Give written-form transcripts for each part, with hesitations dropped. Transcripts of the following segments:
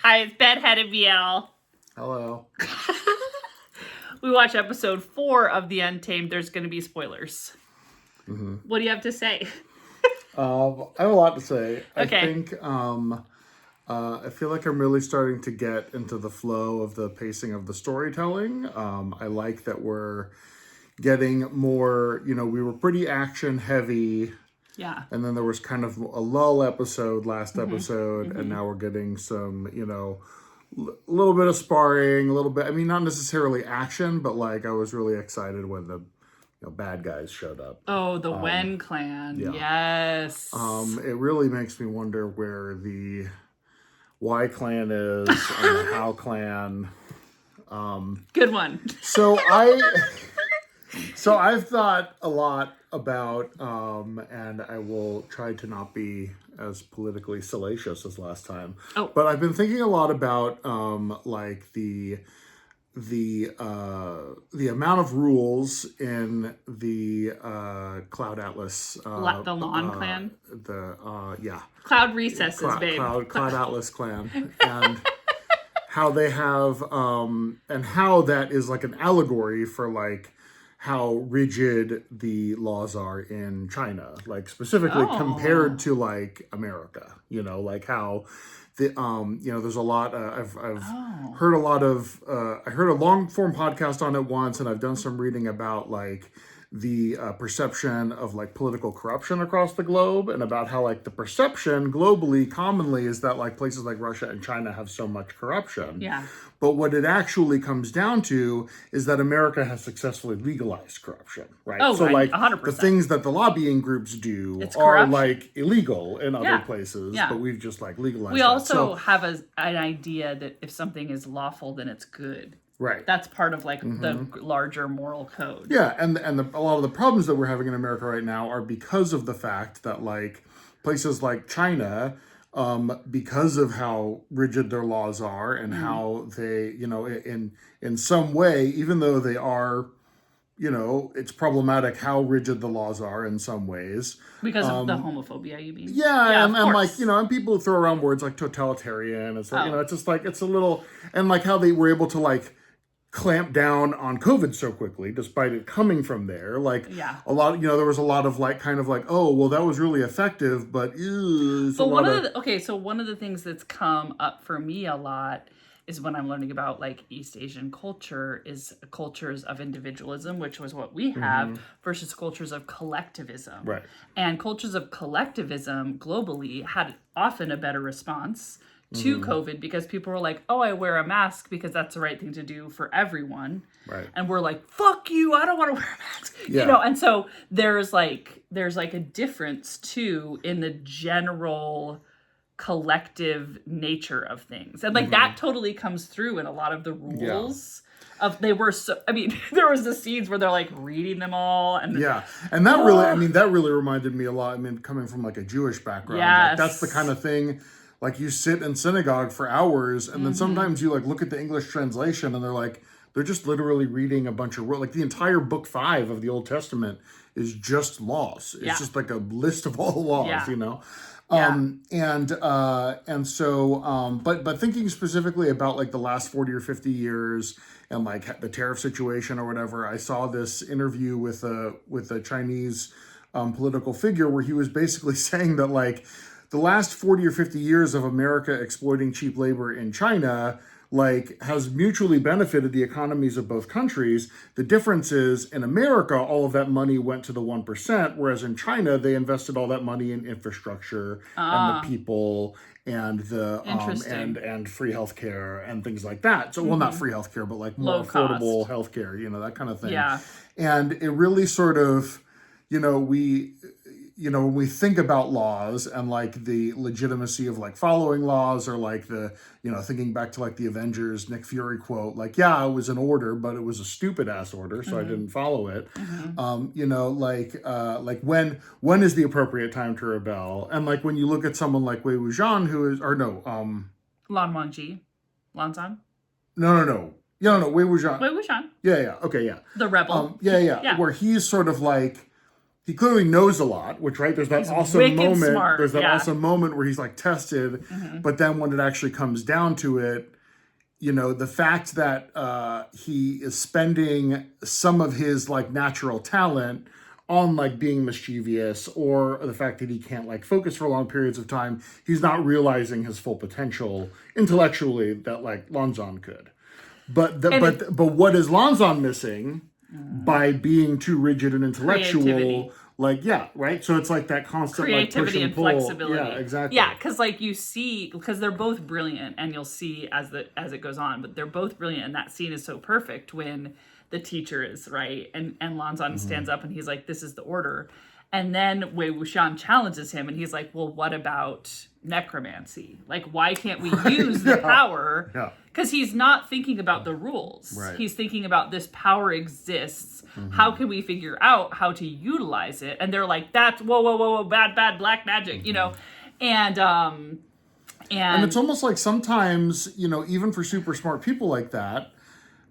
Hi, it's BedheadandBL. Hello. We watched episode 4 of the Untamed. There's going to be spoilers. Mm-hmm. What do you have to say? I have a lot to say. Okay. I think I feel like I'm really starting to get into the flow of the pacing of the storytelling. I like that we're getting more, we were pretty action heavy. Yeah. And then there was kind of a lull episode last episode. And now we're getting some, a little bit of sparring, a little bit, not necessarily action, but like I was really excited when the bad guys showed up. Oh, the Wen clan. yeah. Yes. It really makes me wonder where the Y clan is and the How clan. Good one. So I've thought a lot about, and I will try to not be as politically salacious as last time. Oh. But I've been thinking a lot about like the amount of rules in the Cloud Atlas, the Lawn clan. Yeah, Cloud Recesses, babe. Cloud Atlas clan, and how they have, and how that is like an allegory for like how rigid the laws are in China, like specifically compared to like America. Like how the there's a lot. I've heard a lot of. I heard a long form podcast on it once, and I've done some reading about like the perception of like political corruption across the globe, and about how like the perception globally commonly is that like places like Russia and China have so much corruption. Yeah. But what it actually comes down to is that America has successfully legalized corruption, right? Oh, so like 100%. the things that the lobbying groups do It's are corruption. like illegal in other places, but we've just like legalized. We that. also have an idea that if something is lawful, then it's good. Right. That's part of like the larger moral code. Yeah, and a lot of the problems that we're having in America right now are because of the fact that like places like China, because of how rigid their laws are and how they, in some way, even though they are, it's problematic how rigid the laws are in some ways. Because of the homophobia, you mean? Yeah, and like, and people throw around words like totalitarian. It's like, it's just like, it's a little, and like how they were able to like clamp down on COVID so quickly, despite it coming from there. Like a lot, there was a lot of like, kind of like, oh, well, that was really effective, but one of the things that's come up for me a lot is when I'm learning about like East Asian culture is cultures of individualism, which was what we have, versus cultures of collectivism. Right. And cultures of collectivism globally had often a better response to COVID because people were like, oh, I wear a mask because that's the right thing to do for everyone. Right. And we're like, fuck you, I don't want to wear a mask. Yeah. And so there's like a difference too in the general collective nature of things. And like that totally comes through in a lot of the rules. There was the scenes where they're like reading them all, and and that really reminded me a lot. Coming from like a Jewish background, like, that's the kind of thing. Like you sit in synagogue for hours, and then sometimes you like look at the English translation, and they're just literally reading a bunch of like the entire book 5 of the Old Testament is just laws. It's just like a list of all the laws, But thinking specifically about like the last 40 or 50 years and like the tariff situation or whatever, I saw this interview with a Chinese political figure where he was basically saying that like the last 40 or 50 years of America exploiting cheap labor in China like has mutually benefited the economies of both countries. The difference is in America, all of that money went to the 1%, whereas in China, they invested all that money in infrastructure and the people and the and free healthcare and things like that. So, well, not free healthcare, but like more affordable healthcare, that kind of thing. Yeah. And it really sort of, when we think about laws and like the legitimacy of like following laws or like the, thinking back to like the Avengers, Nick Fury quote, like, yeah, it was an order, but it was a stupid ass order. So I didn't follow it. Like when is the appropriate time to rebel? And like when you look at someone like Wei Wuxian, Lan Wangji. Lan Zhan? No, Wei Wuxian. Wei Wuxian. Yeah. Okay. Yeah. The rebel. Where he's sort of like, he clearly knows a lot, which, right, there's that He's awesome wicked moment. smart, There's that yeah. awesome moment where he's like tested, but then when it actually comes down to it, you know, the fact that he is spending some of his like natural talent on like being mischievous, or the fact that he can't like focus for long periods of time, he's not realizing his full potential intellectually that like Lanzan could. But what is Lanzan missing by being too rigid and intellectual? Creativity. Like, yeah, right? So it's like that constant Creativity like, and pull. flexibility. Yeah, exactly. Yeah, because like you see, because they're both brilliant, and you'll see as it goes on, but they're both brilliant, and that scene is so perfect when the teacher is right, and Lanzan stands up and he's like, "This is the order," and then Wei Wuxian challenges him, and he's like, "Well, what about necromancy? Like, why can't we use the power?" Yeah. Because he's not thinking about the rules. Right. He's thinking about this power exists. How can we figure out how to utilize it? And they're like, "That's whoa, bad black magic," you know, and it's almost like sometimes, you know, even for super smart people like that,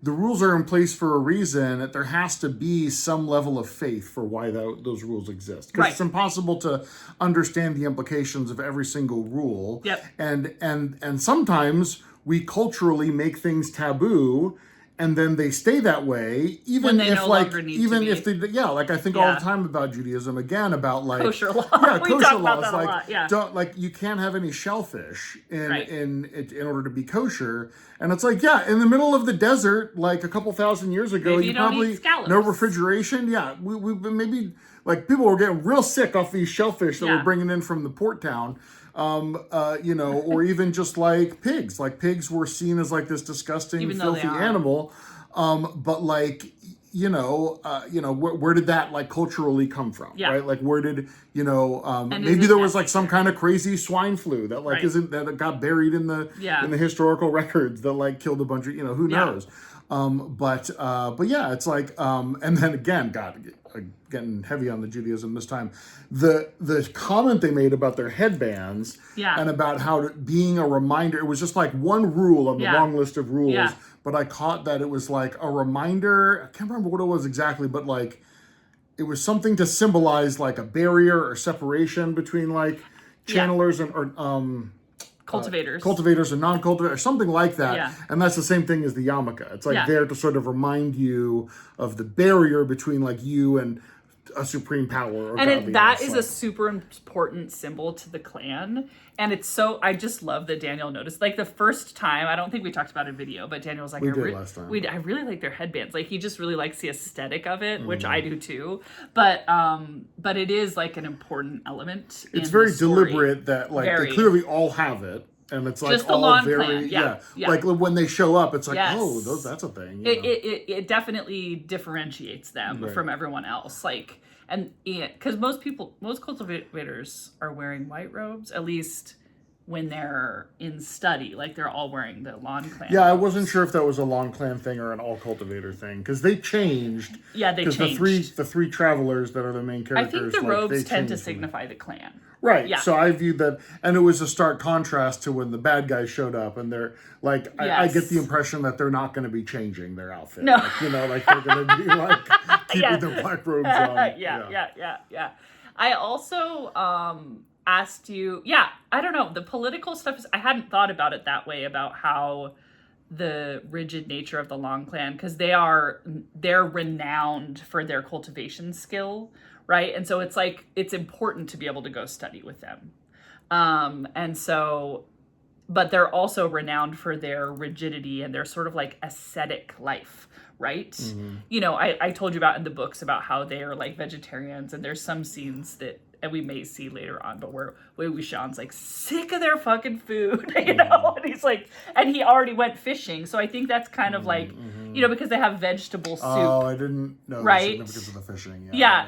the rules are in place for a reason. There has to be some level of faith for why those rules exist. Because it's impossible to understand the implications of every single rule. Yep. And sometimes we culturally make things taboo, and then they stay that way, even if like, even if they, like I think all the time about Judaism, again, about like kosher law. Yeah, We kosher talk about laws, that a like lot. Yeah. don't like you can't have any shellfish in order to be kosher, and it's like in the middle of the desert, like a couple thousand years ago, Maybe you don't probably eat scallops. no refrigeration. Yeah, we've been maybe like people were getting real sick off these shellfish that we're bringing in from the port town. You know, or even just like pigs. Like pigs were seen as like this disgusting, filthy animal. But like, where did that like culturally come from? Yeah. Right? Like where did, maybe there was like some kind of crazy swine flu that like that got buried in the historical records that like killed a bunch of, who knows? But yeah, it's like, and then again, getting heavy on the Judaism this time, the comment they made about their headbands and about how being a reminder, it was just like one rule on the long list of rules, but I caught that it was like a reminder, I can't remember what it was exactly, but like, it was something to symbolize like a barrier or separation between like channelers and cultivators and non-cultivators, something like that. Yeah. And that's the same thing as the yarmulke. It's like there to sort of remind you of the barrier between like you and a supreme power. Or and that is a super important symbol to the clan. And it's so, I just love that Daniel noticed. Like the first time, I don't think we talked about a video, but Daniel was like, we did last time. I really like their headbands. Like he just really likes the aesthetic of it, which I do too. But it is like an important element. It's very deliberate that like they clearly all have it. And it's like just all very, like when they show up, it's like, that's a thing. It definitely differentiates them from everyone else. Like, and because most cultivators are wearing white robes, at least when they're in study, like they're all wearing the Lan Clan. Yeah, I wasn't sure if that was a Lan Clan thing or an all cultivator thing because they changed. Yeah, they changed. The three travelers that are the main characters. I think the robes tend to signify the clan. Right. Yeah. So I viewed that, and it was a stark contrast to when the bad guys showed up, and they're like, I get the impression that they're not going to be changing their outfit. No. Like they're going to be like keeping their black robes on. Yeah. I also asked you, I don't know, the political stuff I hadn't thought about it that way, about how the rigid nature of the Lan Clan, because they're renowned for their cultivation skill, right? And so it's like it's important to be able to go study with them, and so, but they're also renowned for their rigidity and their sort of like ascetic life, right? Mm-hmm. I told you about in the books about how they are like vegetarians, and there's some scenes that, and we may see later on, but where Wei Wuxian's like sick of their fucking food, and he's like, and he already went fishing, so I think that's kind of like, because they have vegetable soup. Oh, I didn't know the significance of the fishing. Yeah.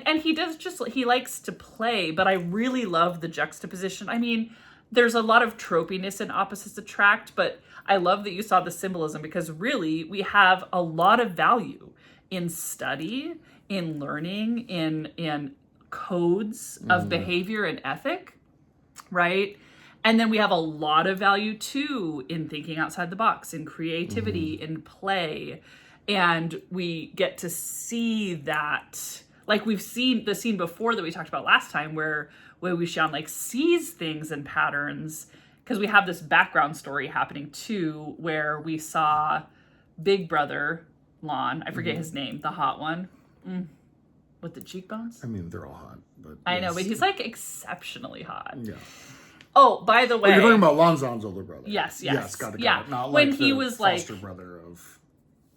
And he likes to play, but I really love the juxtaposition. I mean, there's a lot of tropiness in opposites attract, but I love that you saw the symbolism, because really we have a lot of value in study, in learning, in codes of behavior and ethic, right? And then we have a lot of value too in thinking outside the box, in creativity, in play. And we get to see that like we've seen the scene before that we talked about last time where Wei Wuxian like sees things and patterns, because we have this background story happening too where we saw Big Brother Lon, I forget his name, the hot one, with the cheekbones. I mean, they're all hot, but I know, but he's like exceptionally hot. Yeah. Oh, by the way, you're talking about Lon Zhan's older brother. Yes, got it. when Not like he the was foster like brother of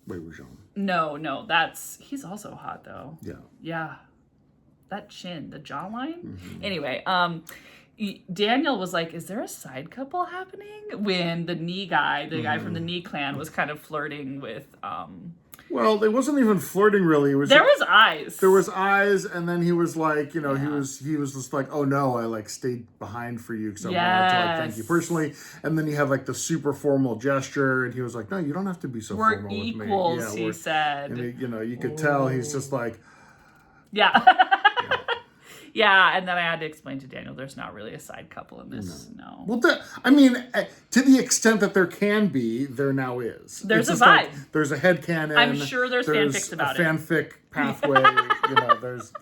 Wei Wuxian. No, he's also hot though. Yeah, that chin, the jawline. Anyway, Daniel was like, is there a side couple happening? When the knee guy, the guy from the knee clan, was kind of flirting with Well, it wasn't even flirting really. It was there was eyes. There was eyes, and then he was like, he was just like, oh no, I like stayed behind for you because I wanted to like thank you personally. And then he had like the super formal gesture, and he was like, no, you don't have to be so We're formal equals, with me. he said. And you could tell he's just like, Yeah, and then I had to explain to Daniel there's not really a side couple in this. No. Well, to the extent that there can be, there now is. There's it's a vibe. like, there's a headcanon. I'm sure there's fanfics about it. Fanfic pathway. There's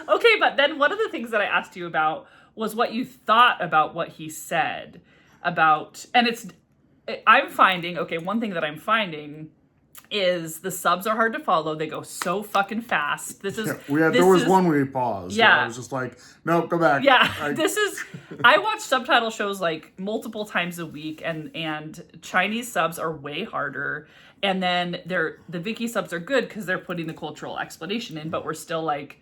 Okay, but then one of the things that I asked you about was what you thought about what he said about, and one thing that I'm finding is the subs are hard to follow. They go so fucking fast. There was one where we paused. Yeah. I was just like, nope, go back. Yeah. I watch subtitle shows like multiple times a week, and Chinese subs are way harder. And then the Viki subs are good because they're putting the cultural explanation in, but we're still like,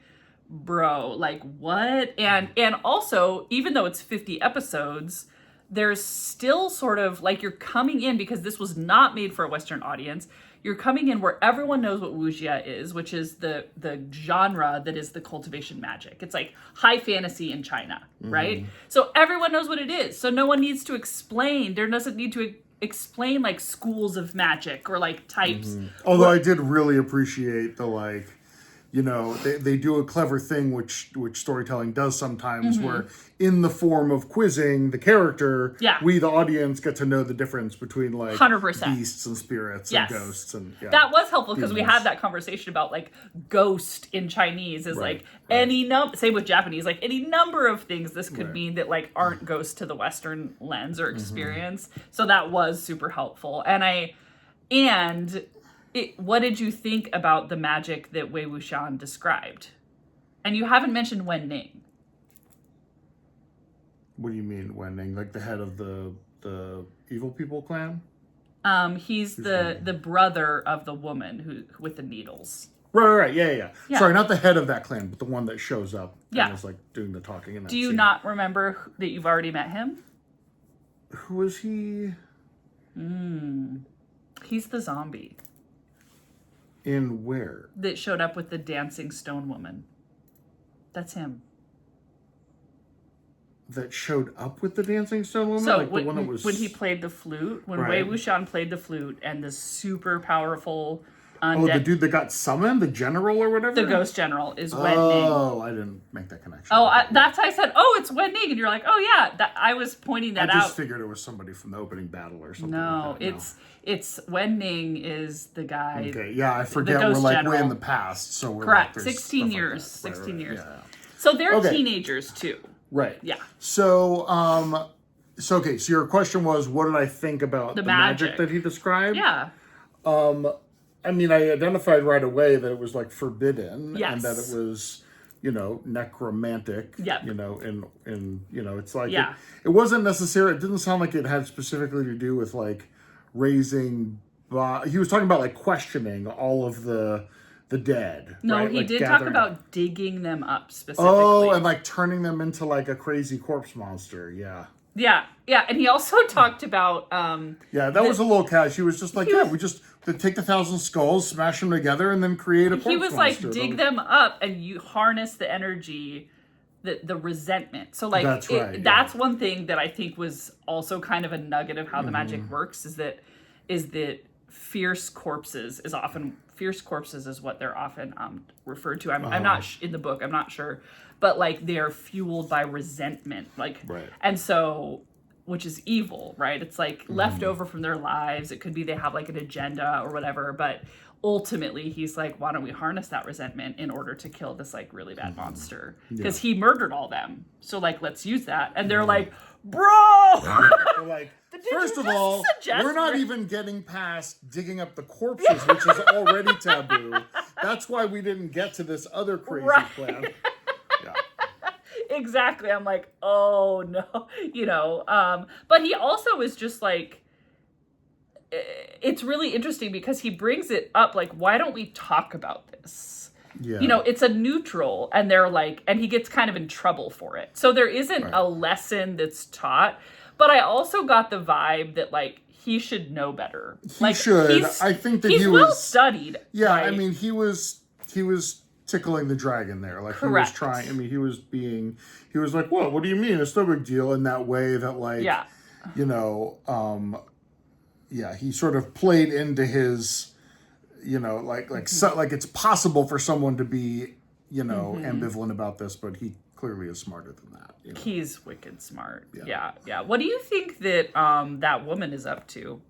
bro, like what? And also, even though it's 50 episodes, there's still sort of like you're coming in, because this was not made for a Western audience. You're coming in where everyone knows what wuxia is, which is the genre that is the cultivation magic. It's like high fantasy in China, right? So everyone knows what it is. So no one needs to explain. There doesn't need to explain like schools of magic or like types. Although I did really appreciate the like, they do a clever thing which storytelling does sometimes, where in the form of quizzing the character, we the audience get to know the difference between like 100%. beasts and spirits and ghosts, and that was helpful because we had that conversation about like ghost in Chinese is any number, same with Japanese, like any number of things this could mean that like aren't ghosts to the Western lens or experience. So that was super helpful. What did you think about the magic that Wei Wuxian described? And you haven't mentioned Wen Ning. What do you mean, Wen Ning? Like the head of the evil people clan? He's the brother of the woman who with the needles. Right. Yeah. Sorry, not the head of that clan, but the one that shows up and is like doing the talking in that Do you scene. not remember that you've already met him? Who is he? He's the zombie. In where? That showed up with the dancing stone woman. That's him. That showed up with the dancing stone woman? So like the one that was... when he played the flute, when Wei Wuxian played the flute, and the super powerful undead... the dude that got summoned? The general or whatever? The ghost general is Wen Ning. Oh, I didn't make that connection. That's I said, it's Wen Ning, and you're like, oh yeah, I was pointing that out. I just figured it was somebody from the opening battle or something. No, like that. it's Wen Ning is the guy. Okay, yeah, I forget we're like way in the past, so we're correct. Like, 16 years, like 16 years. Yeah. So they're teenagers too. Right. Yeah. So so your question was, what did I think about the magic that he described? Yeah. I mean, I identified right away that it was like forbidden, and that it was, necromantic. Yep. And it's like it wasn't necessary. It didn't sound like it had specifically to do with like raising. He was talking about like questioning all of the dead. No, right? he like did gathering... talk about digging them up specifically. Oh, and like turning them into like a crazy corpse monster. Yeah. Yeah, and he also talked about... that was a little cash. He was just like, we just take the 1,000 skulls, smash them together, and then create a corpse monster. He was like, dig them up, and you harness the energy, the resentment. So like, that's one thing that I think was also kind of a nugget of how the magic works, is that fierce corpses is what they're often referred to. I'm not in the book. I'm not sure, but like they're fueled by resentment, and so, which is evil, right? It's like left over from their lives. It could be they have like an agenda or whatever, but ultimately he's like, why don't we harness that resentment in order to kill this like really bad monster? Yeah. Because he murdered all them. So like, let's use that. And they're like, bro! They're like, Did first you of just all, suggest we're not even getting past digging up the corpses, which is already taboo. That's why we didn't get to this other crazy Right. plan. Yeah. Exactly. I'm like, oh no, you know. But he also is just like, it's really interesting because he brings it up like, why don't we talk about this? Yeah. You know, it's a neutral, and they're like, and he gets kind of in trouble for it. So there isn't Right. a lesson that's taught. But I also got the vibe that like he should know better. He should. I think that he's he well was studied. Yeah, right? I mean, he was tickling the dragon there. Like Correct. he was trying. I mean, he was like, "What? What do you mean? It's no big deal." In that way that like, Yeah. you know, yeah, he sort of played into his, you know, like like it's possible for someone to be, you know, ambivalent about this, but he clearly is smarter than that. You know? He's wicked smart. Yeah. Yeah. What do you think that that woman is up to?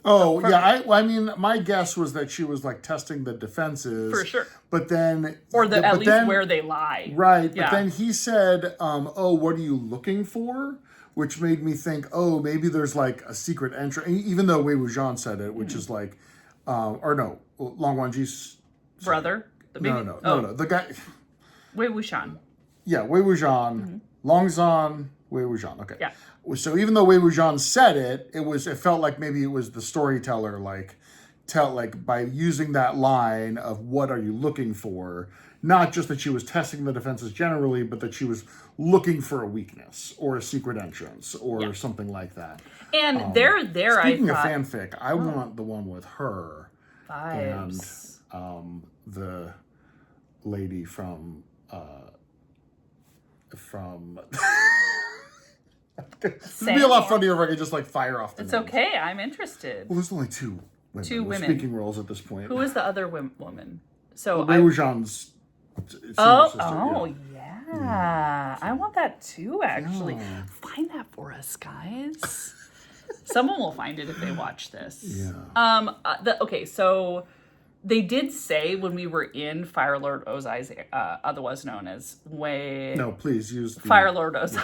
Oh, yeah. I mean, my guess was that she was like testing the defenses. For sure. But then... Or at least where they lie. Right. Yeah. But then he said, oh, what are you looking for? Which made me think, oh, maybe there's like a secret entry. Even though Wei Wuxian said it, which is like... or no, Long Wanji's... Brother? No. The guy... Wei Wuxian. Yeah, Wei Wuxian, Longzhan, Wei Wuxian. Okay. Yeah. So even though Wei Wuxian said it, it felt like maybe it was the storyteller by using that line of what are you looking for, not just that she was testing the defenses generally, but that she was looking for a weakness or a secret entrance or something like that. And there Speaking I thought, of fanfic, I want the one with her vibes. and the lady from it'd be a lot funnier if I could just like fire off the It's names. okay. I'm interested. Well, there's only two women. Two with women. Speaking roles at this point. Who is the other woman? So Wei Wuxian's sister. Yeah. I want that too, actually. Yeah. Find that for us, guys. Someone will find it if they watch this. Yeah. Okay, so they did say when we were in Fire Lord Ozai's, otherwise known as No, please use the... Fire Lord Ozai.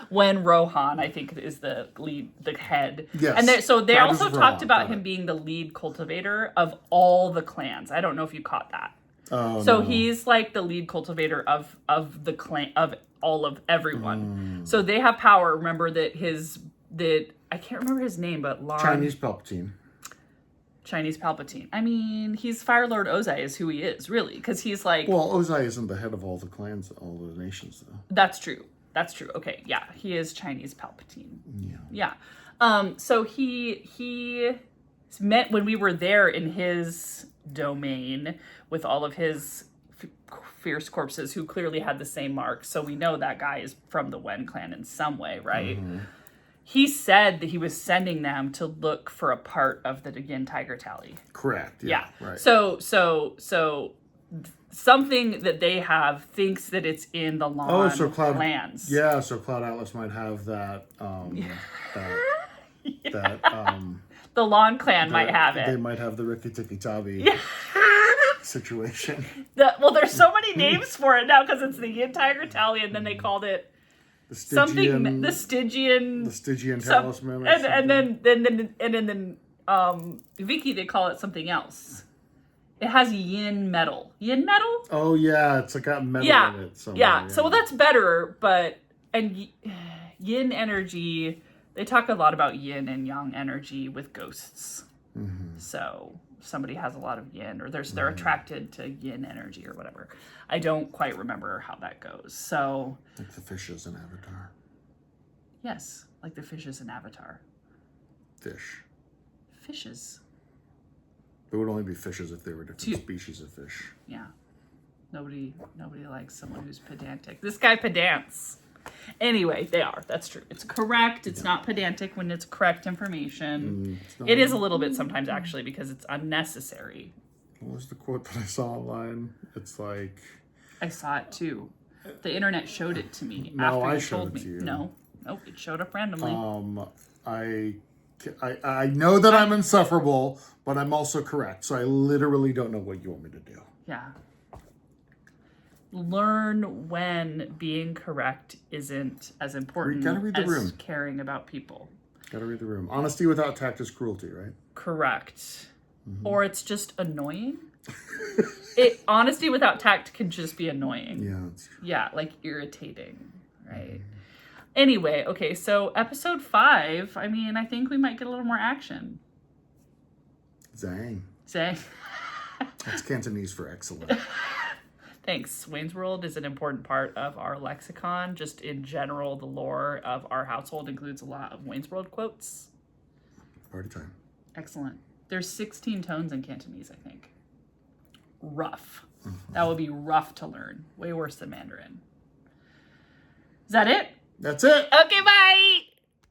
When Rohan, I think, is the lead, the head. Yes. And they that also is talked Rohan, about got him it. being the lead cultivator of all the clans. I don't know if you caught that. Oh, So no. he's like the lead cultivator of the clan, of all of everyone. So they have power. Remember that I can't remember his name, but Chinese Palpatine. I mean, he's Fire Lord Ozai is who he is, really, because he's like... Well, Ozai isn't the head of all the clans, all the nations, though. That's true. Okay, yeah, he is Chinese Palpatine. Yeah. So he met when we were there in his domain with all of his fierce corpses who clearly had the same mark. So we know that guy is from the Wen clan in some way, right? He said that he was sending them to look for a part of the Yin Tiger Tally. Correct. Yeah. Right. So something that they have thinks that it's in the Lan clans. Yeah, so Cloud Atlas might have that. The Lan clan might have it. They might have the Rikki Tikki Tabi situation. There's so many names for it now because it's the Yin Tiger Tally, and then they called it the Stygian talisman. And then Vicky, they call it something else. It has yin metal. Yin metal? Oh yeah, it's like got metal in it somewhere. Yeah. So that's better, and yin energy, they talk a lot about yin and yang energy with ghosts. So somebody has a lot of yin, or they're attracted to yin energy or whatever. I don't quite remember how that goes. So like the fishes in Avatar. Yes, like the fishes in Avatar. Fishes. There would only be fishes if they were different species of fish. Yeah. Nobody likes someone who's pedantic. This guy pedants. Anyway, they are. That's true. It's correct. It's not pedantic when it's correct information. It is a little bit sometimes, actually, because it's unnecessary. What was the quote that I saw online? It's like... I saw it, too. The internet showed it to me No, after I you showed told it me. to you. No, it showed up randomly. I know that I'm insufferable, but I'm also correct. So I literally don't know what you want me to do. Yeah. Learn when being correct isn't as important as caring about people. Gotta read the room. Honesty without tact is cruelty, right? Correct. Or it's just annoying. Honesty without tact can just be annoying. Yeah, that's true. Yeah, like irritating, right? Anyway, okay, so episode 5, I mean, I think we might get a little more action. Zang. Zang. That's Cantonese for excellent. Thanks. Wayne's World is an important part of our lexicon. Just in general, the lore of our household includes a lot of Wayne's World quotes. Party time. Excellent. There's 16 tones in Cantonese, I think. Rough. That would be rough to learn. Way worse than Mandarin. Is that it? That's it. Okay, bye.